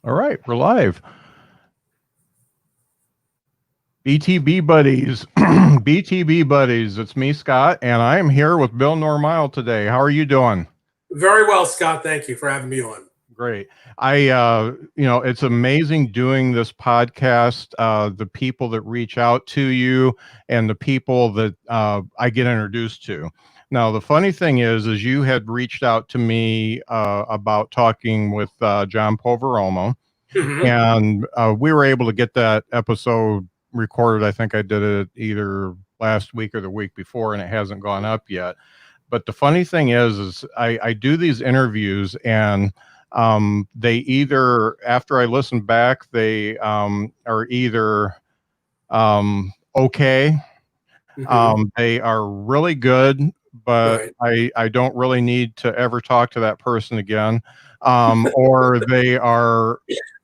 All right, we're live. BTB buddies, BTB buddies. It's me, Scott, and I am here with Bill Normyle today. How are you doing? Very well, Scott. Thank you for having me on. Great. It's amazing doing this podcast. The people that reach out to you and the people that I get introduced to. Now, the funny thing is you had reached out to me about talking with John Poveromo. Mm-hmm. And we were able to get that episode recorded. I think I did it either last week or the week before, and it hasn't gone up yet. But the funny thing is I do these interviews, and they either, after I listen back, they are either okay, they are really good, but Right. I don't really need to ever talk to that person again, or they are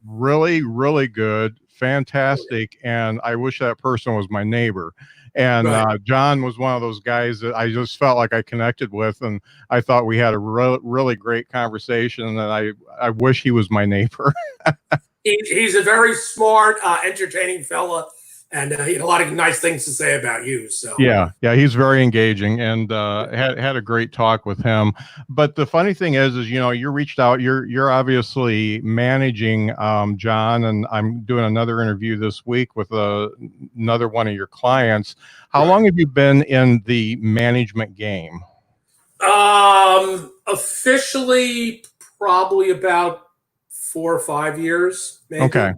really, really good, fantastic, and I wish that person was my neighbor. And Right. John was one of those guys that I just felt like I connected with, and I thought we had a really great conversation, and I wish he was my neighbor. He's a very smart, entertaining fella, and he had a lot of nice things to say about you. So Yeah, he's very engaging, and had a great talk with him. But the funny thing is you reached out. You're obviously managing John, and I'm doing another interview this week with another one of your clients. How long have you been in the management game? Officially, probably about 4 or 5 years, maybe. Okay.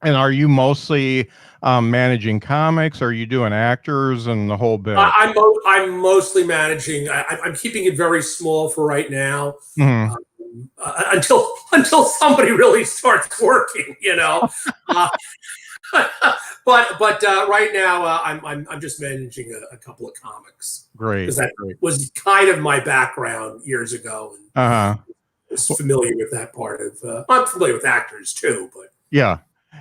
And are you mostly managing comics? Are you doing actors and the whole bit? I'm mostly managing. I'm keeping it very small for right now, until somebody really starts working, But right now I'm just managing a couple of comics. Great. Because that was kind of my background years ago. And I was familiar with that part of. I'm familiar with actors too, but yeah.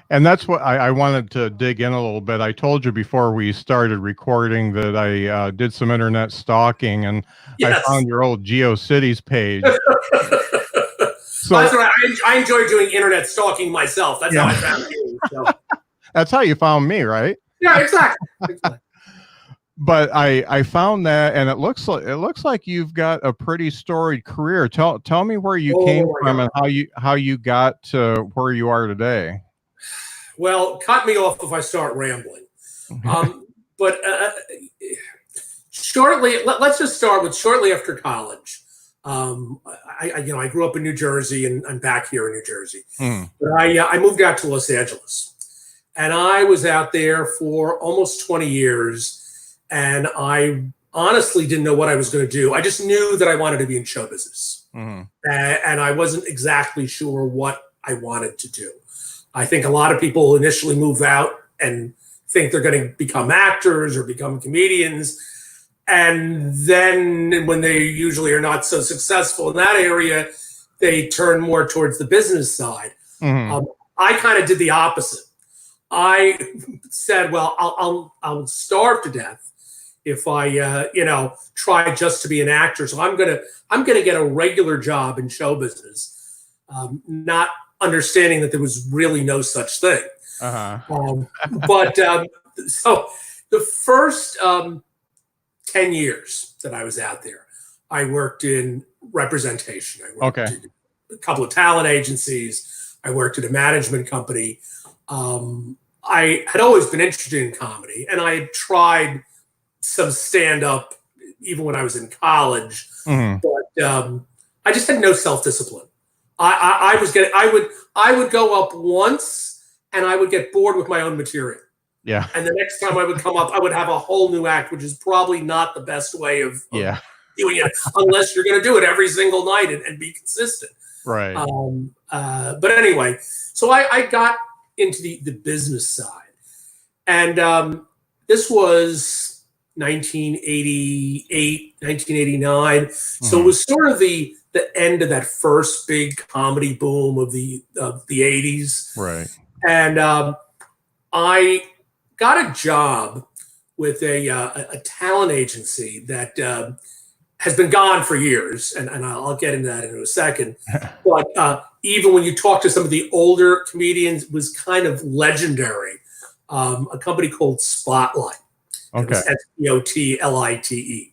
And that's what I wanted to dig in a little bit. I told you before we started recording that I did some internet stalking, and yes. I found your old GeoCities page. So that's right. I enjoy doing internet stalking myself. That's how I found you. So. That's how you found me, right? Yeah, exactly. But I found that, and it looks like you've got a pretty storied career. Tell me where you came from and how you got to where you are today. Well, cut me off if I start rambling. But let's just start with shortly after college. I grew up in New Jersey, and I'm back here in New Jersey. But I moved out to Los Angeles, and I was out there for almost 20 years, and I honestly didn't know what I was going to do. I just knew that I wanted to be in show business, and I wasn't exactly sure what I wanted to do. I think a lot of people initially move out and think they're going to become actors or become comedians. And then when they usually are not so successful in that area, they turn more towards the business side. I kind of did the opposite. I said, well, I'll starve to death if I, try just to be an actor. So I'm gonna get a regular job in show business, not understanding that there was really no such thing. But so the first 10 years that I was out there, I worked in representation. I worked in a couple of talent agencies. I worked at a management company. I had always been interested in comedy, and I had tried some stand-up even when I was in college. But I just had no self-discipline. I would go up once, and I would get bored with my own material. Yeah. And the next time I would come up, I would have a whole new act, which is probably not the best way of doing it, unless you're going to do it every single night and be consistent. Right. But anyway, so I got into the business side, and this was 1988, 1989. So it was sort of the end of that first big comedy boom of the 80s. Right. And I got a job with a talent agency that has been gone for years, and I'll get into that in a second. But even when you talk to some of the older comedians, it was kind of legendary. A company called Spotlight. Okay. It was Spotlite.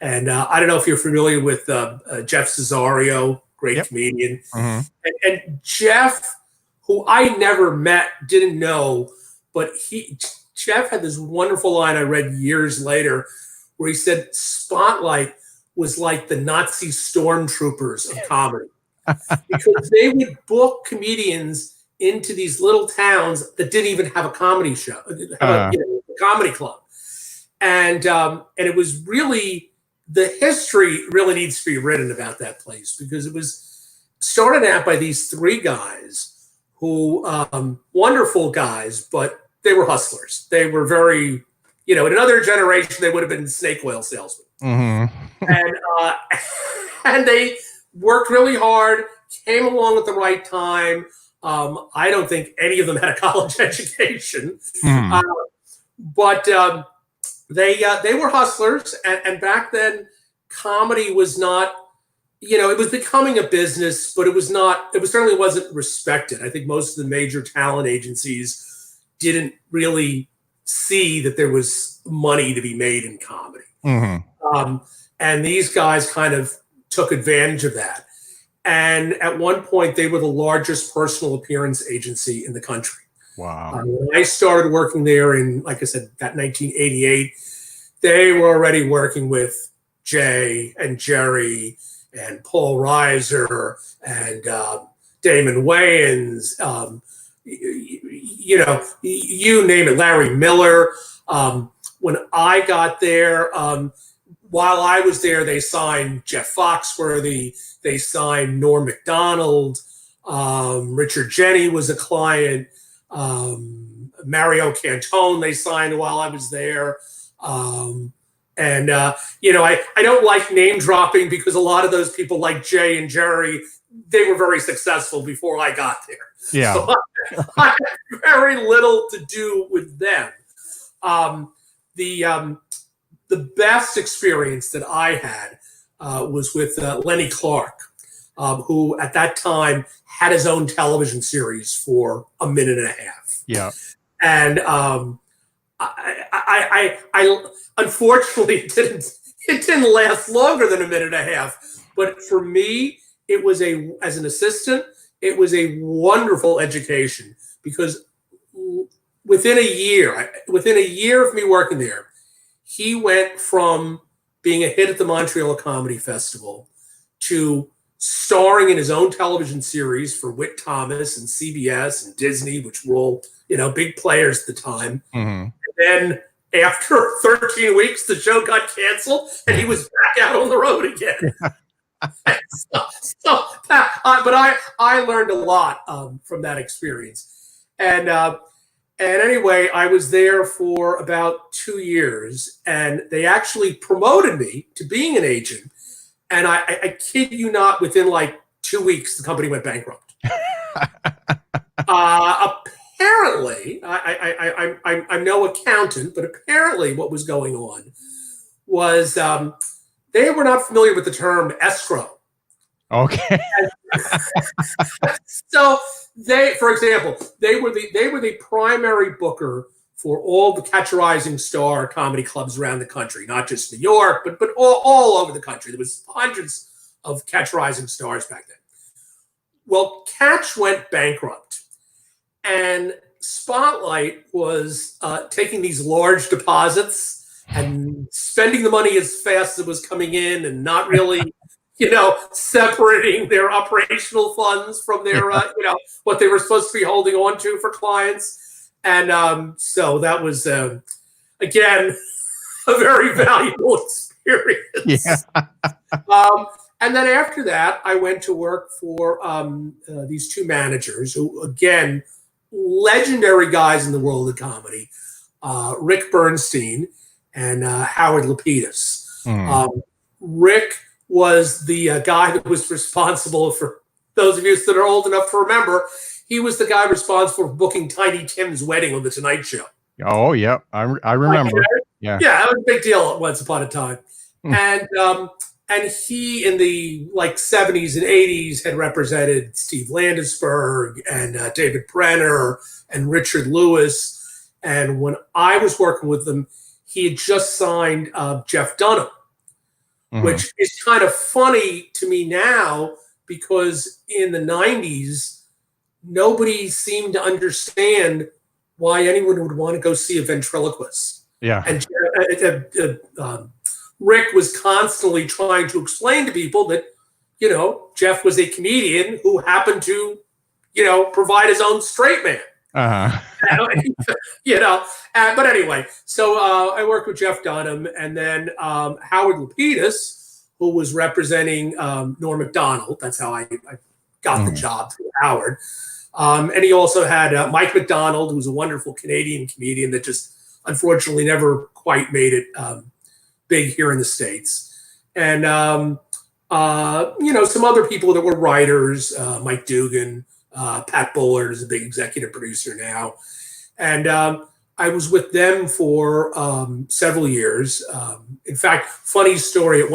And I don't know if you're familiar with Jeff Cesario, great comedian. And Jeff, who I never met, didn't know, but Jeff had this wonderful line I read years later where he said Spotlight was like the Nazi stormtroopers of comedy. Because they would book comedians into these little towns that didn't even have a comedy show, a comedy club. And it was really, the history really needs to be written about that place, because it was started out by these three guys who, wonderful guys, but they were hustlers. They were very, in another generation, they would have been snake oil salesmen. And they worked really hard, came along at the right time. I don't think any of them had a college education, but they were hustlers. And back then, comedy was not, it was becoming a business, but it certainly wasn't respected. I think most of the major talent agencies didn't really see that there was money to be made in comedy. And these guys kind of took advantage of that. And at one point, they were the largest personal appearance agency in the country. Wow. When I started working there in, like I said, that 1988, they were already working with Jay and Jerry and Paul Reiser and Damon Wayans, you name it, Larry Miller. When I got there, while I was there, they signed Jeff Foxworthy, they signed Norm Macdonald, Richard Jeni was a client, Mario Cantone they signed while I was there. I don't like name dropping, because a lot of those people like Jay and Jerry, they were very successful before I got there. Yeah. So I had very little to do with them. The best experience that I had was with Lenny Clark, who at that time had his own television series for a minute and a half. Yeah. And I unfortunately it didn't last longer than a minute and a half. But for me, it was as an assistant, it was a wonderful education, because within a year of me working there, he went from being a hit at the Montreal Comedy Festival to starring in his own television series for Whit Thomas and CBS and Disney, which were all, big players at the time. And then after 13 weeks, the show got canceled and he was back out on the road again. But I learned a lot from that experience. And anyway, I was there for about 2 years, and they actually promoted me to being an agent. And I kid you not, within like 2 weeks, the company went bankrupt. Apparently, I'm no accountant, but apparently what was going on was they were not familiar with the term escrow. Okay. So for example, they were the primary booker for all the Catch a Rising Star comedy clubs around the country, not just New York, but all over the country. There was hundreds of Catch a Rising Stars back then. Well, Catch went bankrupt, and Spotlight was taking these large deposits and spending the money as fast as it was coming in, and not really separating their operational funds from their, what they were supposed to be holding on to for clients. And so that was, again, a very valuable experience. Yeah. And then after that, I went to work for these two managers who, again, legendary guys in the world of comedy, Rick Bernstein and Howard Lapidus. Rick was the guy that was responsible for, those of you that are old enough to remember, he was the guy responsible for booking Tiny Tim's wedding on The Tonight Show. Oh, yeah. I remember. Yeah. Yeah, that was a big deal once upon a time. And he in the like 70s and 80s had represented Steve Landesberg and David Brenner and Richard Lewis. And when I was working with them, he had just signed Jeff Dunham, which is kind of funny to me now because in the 90s, nobody seemed to understand why anyone would want to go see a ventriloquist. Yeah. And Rick was constantly trying to explain to people that, Jeff was a comedian who happened to, provide his own straight man. But anyway, so I worked with Jeff Dunham, and then Howard Lapidus, who was representing Norm Macdonald. That's how I got the job through Howard. And he also had Mike McDonald, who was a wonderful Canadian comedian that just unfortunately never quite made it big here in the States. And, some other people that were writers, Mike Dugan, Pat Bullard is a big executive producer now. And I was with them for several years. In fact, funny story, at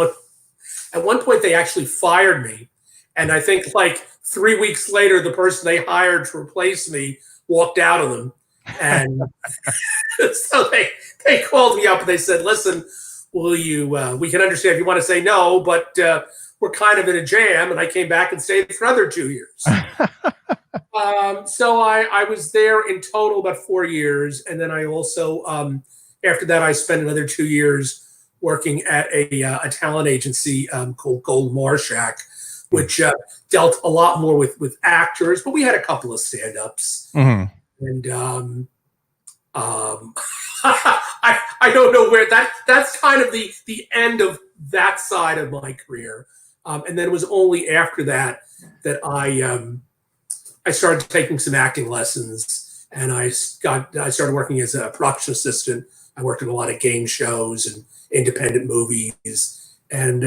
one point they actually fired me. And I think like 3 weeks later, the person they hired to replace me walked out of them. And so they called me up and they said, listen, we can understand if you want to say no, but we're kind of in a jam. And I came back and stayed for another 2 years. So I was there in total about 4 years. And then I also, after that, I spent another 2 years working at a talent agency called Gold Marshak, which dealt a lot more with actors, but we had a couple of stand-ups. And I don't know where that's kind of the end of that side of my career. And then it was only after that I started taking some acting lessons, and I started working as a production assistant. I worked in a lot of game shows and independent movies, and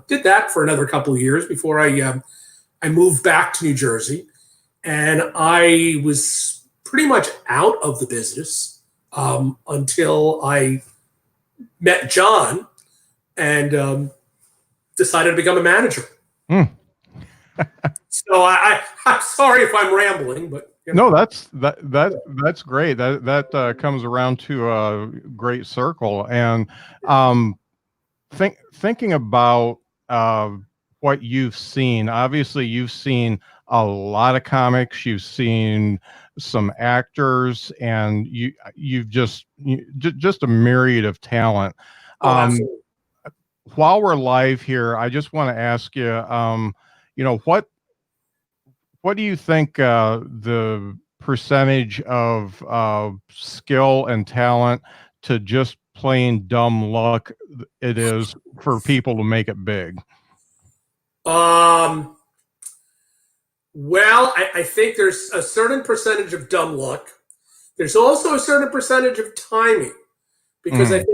did that for another couple of years before I moved back to New Jersey, and I was pretty much out of the business until I met John and decided to become a manager. So I'm sorry if I'm rambling, but no, that's great. That comes around to a great circle. And thinking about what you've seen, obviously you've seen a lot of comics, you've seen some actors, and you've just a myriad of talent. While we're live here, I just want to ask you, what do you think the percentage of skill and talent to just plain dumb luck it is for people to make it big? Well, I think there's a certain percentage of dumb luck. There's also a certain percentage of timing, because I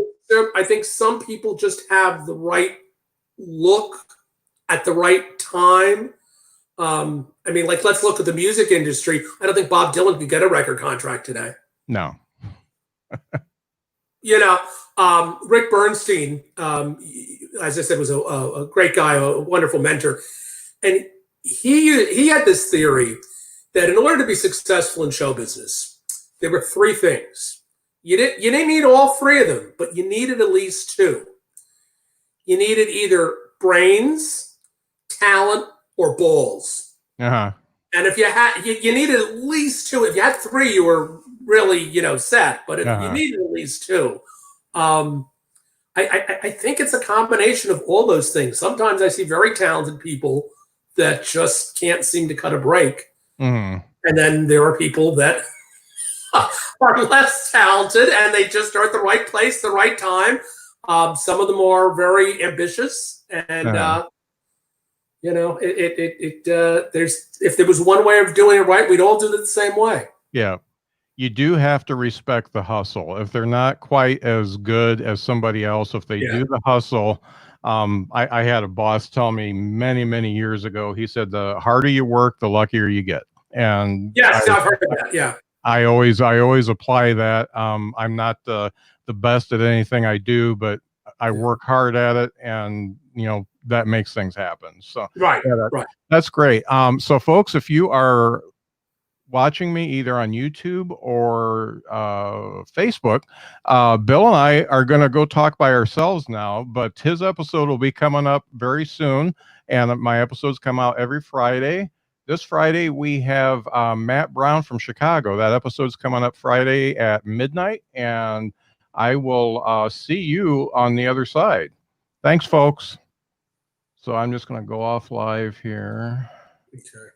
think some people just have the right look at the right time. I mean, like, let's look at the music industry. I don't think Bob Dylan could get a record contract today. No. Rick Bernstein, as I said, was a great guy, a wonderful mentor. And he had this theory that in order to be successful in show business, there were three things. You didn't need all three of them, but you needed at least two. You needed either brains, talent, or balls. And if you had, you needed at least two. If you had three, you were really, set. But if you needed at least two, I think it's a combination of all those things. Sometimes I see very talented people that just can't seem to cut a break, and then there are people that are less talented and they just are at the right place, the right time. Some of them are very ambitious, and there's, if there was one way of doing it right, we'd all do it the same way. Yeah. You do have to respect the hustle. If they're not quite as good as somebody else, if they do the hustle, I had a boss tell me many, many years ago, he said, the harder you work, the luckier you get. And yes, I've heard that. Yeah. I always apply that. I'm not the best at anything I do, but I work hard at it, and that makes things happen. So Right, yeah, right. that's great. So folks, if you are watching me either on YouTube or Facebook, Bill and I are going to go talk by ourselves now, but his episode will be coming up very soon. And my episodes come out every Friday. This Friday, we have Matt Brown from Chicago. That episode's coming up Friday at midnight. And I will see you on the other side. Thanks, folks. So I'm just going to go off live here. Okay.